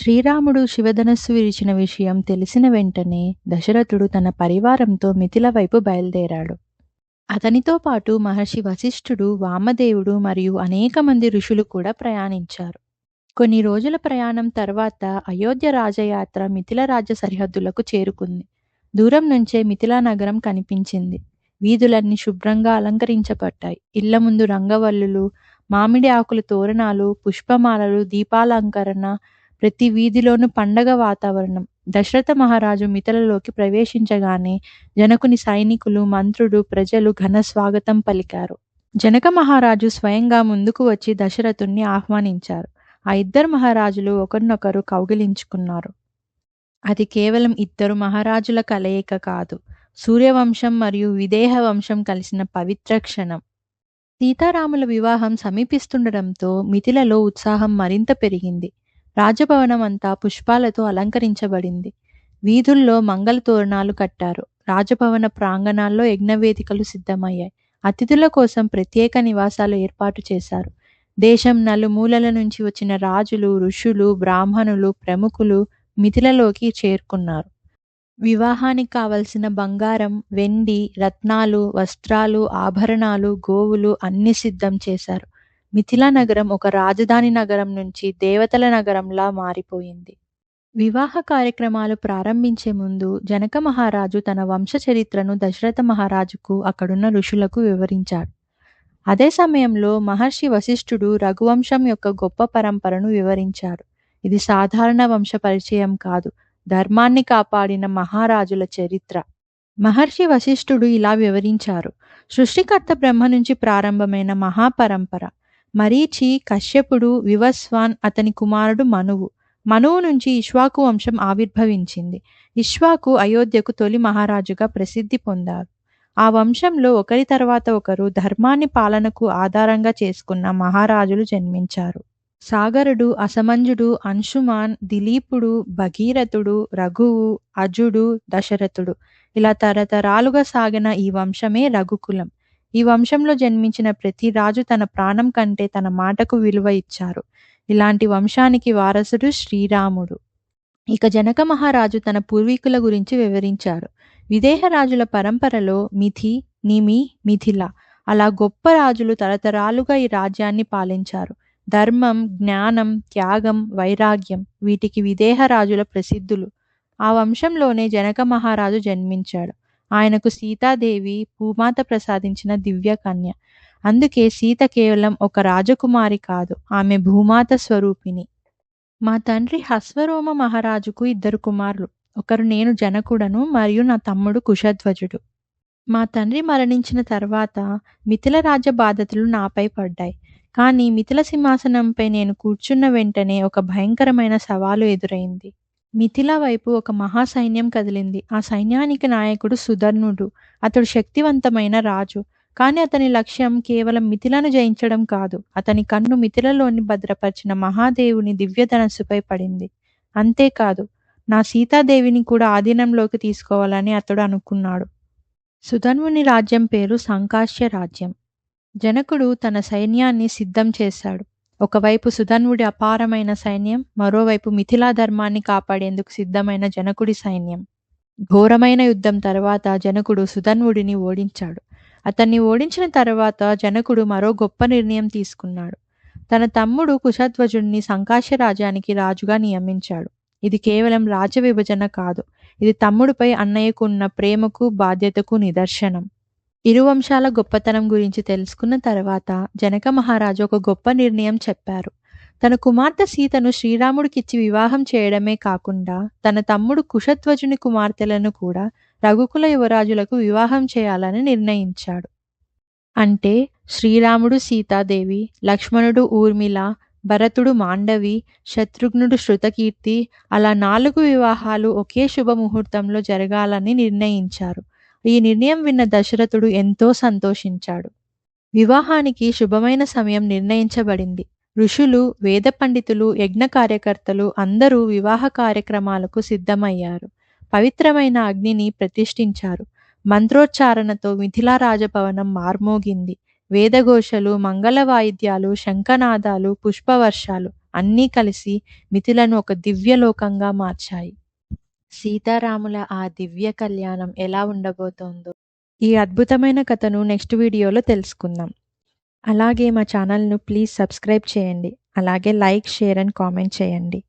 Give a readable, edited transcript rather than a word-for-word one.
శ్రీరాముడు శివధనస్సు విరిచిన విషయం తెలిసిన వెంటనే దశరథుడు తన పరివారంతో మిథిల వైపు బయలుదేరాడు. అతనితో పాటు మహర్షి వశిష్ఠుడు, వామదేవుడు మరియు అనేక మంది ఋషులు కూడా ప్రయాణించారు. కొన్ని రోజుల ప్రయాణం తర్వాత అయోధ్య రాజయాత్ర మిథిల రాజ్య సరిహద్దులకు చేరుకుంది. దూరం నుంచే మిథిలా నగరం కనిపించింది. వీధులన్నీ శుభ్రంగా అలంకరించబడ్డాయి. ఇళ్ల ముందు రంగవల్లులు, మామిడి ఆకుల తోరణాలు, పుష్పమాలలు, దీపాలంకరణ, ప్రతి వీధిలోనూ పండగ వాతావరణం. దశరథ మహారాజు మిథిలలోకి ప్రవేశించగానే జనకుని సైనికులు, మంత్రులు, ప్రజలు ఘన స్వాగతం పలికారు. జనక మహారాజు స్వయంగా ముందుకు వచ్చి దశరథుణ్ణి ఆహ్వానించారు. ఆ ఇద్దరు మహారాజులు ఒకరినొకరు కౌగిలించుకున్నారు. అది కేవలం ఇద్దరు మహారాజుల కలయిక కాదు, సూర్యవంశం మరియు విదేహ వంశం కలిసిన పవిత్ర క్షణం. సీతారాముల వివాహం సమీపిస్తుండటంతో మిథిలలో ఉత్సాహం మరింత పెరిగింది. రాజభవనం అంతా పుష్పాలతో అలంకరించబడింది. వీధుల్లో మంగళ తోరణాలు కట్టారు. రాజభవన ప్రాంగణాల్లో యజ్ఞవేదికలు సిద్ధమయ్యాయి. అతిథుల కోసం ప్రత్యేక నివాసాలు ఏర్పాటు చేశారు. దేశం నలుమూలల నుంచి వచ్చిన రాజులు, ఋషులు, బ్రాహ్మణులు, ప్రముఖులు మిథిలలోకి చేరుకున్నారు. వివాహానికి కావలసిన బంగారం, వెండి, రత్నాలు, వస్త్రాలు, ఆభరణాలు, గోవులు అన్ని సిద్ధం చేశారు. మిథిలా నగరం ఒక రాజధాని నగరం నుంచి దేవతల నగరంలా మారిపోయింది. వివాహ కార్యక్రమాలు ప్రారంభించే ముందు జనక మహారాజు తన వంశ చరిత్రను దశరథ మహారాజుకు, అక్కడున్న ఋషులకు వివరించాడు. అదే సమయంలో మహర్షి వశిష్ఠుడు రఘువంశం యొక్క గొప్ప పరంపరను వివరించాడు. ఇది సాధారణ వంశ పరిచయం కాదు, ధర్మాన్ని కాపాడిన మహారాజుల చరిత్ర. మహర్షి వశిష్ఠుడు ఇలా వివరించారు: సృష్టికర్త బ్రహ్మ నుంచి ప్రారంభమైన మహాపరంపర. మరీచి, కశ్యపుడు, వివస్వాన్, అతని కుమారుడు మనువు. మనువు నుంచి ఇక్ష్వాకు వంశం ఆవిర్భవించింది. ఇక్ష్వాకు అయోధ్యకు తొలి మహారాజుగా ప్రసిద్ధి పొందారు. ఆ వంశంలో ఒకరి తర్వాత ఒకరు ధర్మాన్ని పాలనకు ఆధారంగా చేసుకున్న మహారాజులు జన్మించారు. సాగరుడు, అసమంజుడు, అంశుమాన్, దిలీపుడు, భగీరథుడు, రఘువు, అజుడు, దశరథుడు, ఇలా తరతరాలుగా సాగిన ఈ వంశమే రఘుకులం. ఈ వంశంలో జన్మించిన ప్రతి రాజు తన ప్రాణం కంటే తన మాటకు విలువ ఇచ్చారు. ఇలాంటి వంశానికి వారసుడు శ్రీరాముడు. ఇక జనక మహారాజు తన పూర్వీకుల గురించి వివరించారు. విదేహ రాజుల పరంపరలో మిథి, నిమి, మిథిల, అలా గొప్ప రాజులు తరతరాలుగా ఈ రాజ్యాన్ని పాలించారు. ధర్మం, జ్ఞానం, త్యాగం, వైరాగ్యం, వీటికి విదేహ రాజుల ప్రసిద్ధులు. ఆ వంశంలోనే జనక మహారాజు జన్మించాడు. ఆయనకు సీతాదేవి భూమాత ప్రసాదించిన దివ్య కన్య. అందుకే సీత కేవలం ఒక రాజకుమారి కాదు, ఆమె భూమాత స్వరూపిణి. మా తండ్రి హస్వరోమ మహారాజుకు ఇద్దరు కుమారులు. ఒకరు నేను జనకుడను మరియు నా తమ్ముడు కుశధ్వజుడు. మా తండ్రి మరణించిన తర్వాత మిథిల రాజ్య బాధ్యతలు నాపై పడ్డాయి. కానీ మిథిల సింహాసనంపై నేను కూర్చున్న వెంటనే ఒక భయంకరమైన సవాలు ఎదురైంది. మిథిల వైపు ఒక మహాసైన్యం కదిలింది. ఆ సైన్యానికి నాయకుడు సుధర్ణుడు. అతడు శక్తివంతమైన రాజు. కానీ అతని లక్ష్యం కేవలం మిథిలను జయించడం కాదు. అతని కన్ను మిథిలలోని భద్రపరిచిన మహాదేవుని దివ్యధనస్సుపై పడింది. అంతేకాదు, నా సీతాదేవిని కూడా ఆధీనంలోకి తీసుకోవాలని అతడు అనుకున్నాడు. సుధన్వుని రాజ్యం పేరు సంకాశ్య రాజ్యం. జనకుడు తన సైన్యాన్ని సిద్ధం చేశాడు. ఒకవైపు సుధన్వుడి అపారమైన సైన్యం, మరోవైపు మిథిలా ధర్మాన్ని కాపాడేందుకు సిద్ధమైన జనకుడి సైన్యం. ఘోరమైన యుద్ధం తర్వాత జనకుడు సుధన్వుడిని ఓడించాడు. అతన్ని ఓడించిన తర్వాత జనకుడు మరో గొప్ప నిర్ణయం తీసుకున్నాడు. తన తమ్ముడు కుశధ్వజుడిని సంకాశ్య రాజ్యానికి రాజుగా నియమించాడు. ఇది కేవలం రాజ్య విభజన కాదు, ఇది తమ్ముడిపై అన్నయ్యకు ఉన్న ప్రేమకు, బాధ్యతకు నిదర్శనం. ఇరు వంశాల గొప్పతనం గురించి తెలుసుకున్న తర్వాత జనక మహారాజు ఒక గొప్ప నిర్ణయం చెప్పారు. తన కుమార్తె సీతను శ్రీరాముడికిచ్చి వివాహం చేయడమే కాకుండా తన తమ్ముడు కుశధ్వజుని కుమార్తెలను కూడా రఘుకుల యువరాజులకు వివాహం చేయాలని నిర్ణయించాడు. అంటే శ్రీరాముడు సీతాదేవి, లక్ష్మణుడు ఊర్మిళ, భరతుడు మాండవి, శత్రుఘ్నుడు శృతకీర్తి, అలా 4 వివాహాలు ఒకే శుభముహూర్తంలో జరగాలని నిర్ణయించారు. ఈ నిర్ణయం విన్న దశరథుడు ఎంతో సంతోషించాడు. వివాహానికి శుభమైన సమయం నిర్ణయించబడింది. ఋషులు, వేద పండితులు, యజ్ఞ కార్యకర్తలు అందరూ వివాహ కార్యక్రమాలకు సిద్ధమయ్యారు. పవిత్రమైన అగ్నిని ప్రతిష్ఠించారు. మంత్రోచ్చారణతో మిథిలా రాజభవనం మార్మోగింది. వేదఘోషలు, మంగళ వాయిద్యాలు, శంఖనాదాలు, పుష్పవర్షాలు, అన్నీ కలిసి మిథిలను ఒక దివ్యలోకంగా మార్చాయి. సీతారాముల ఆ దివ్య కళ్యాణం ఎలా ఉండబోతోందో ఈ అద్భుతమైన కథను నెక్స్ట్ వీడియోలో తెలుసుకుందాం. అలాగే మా ఛానల్ను ప్లీజ్ సబ్స్క్రైబ్ చేయండి. అలాగే లైక్, షేర్ అండ్ కామెంట్ చేయండి.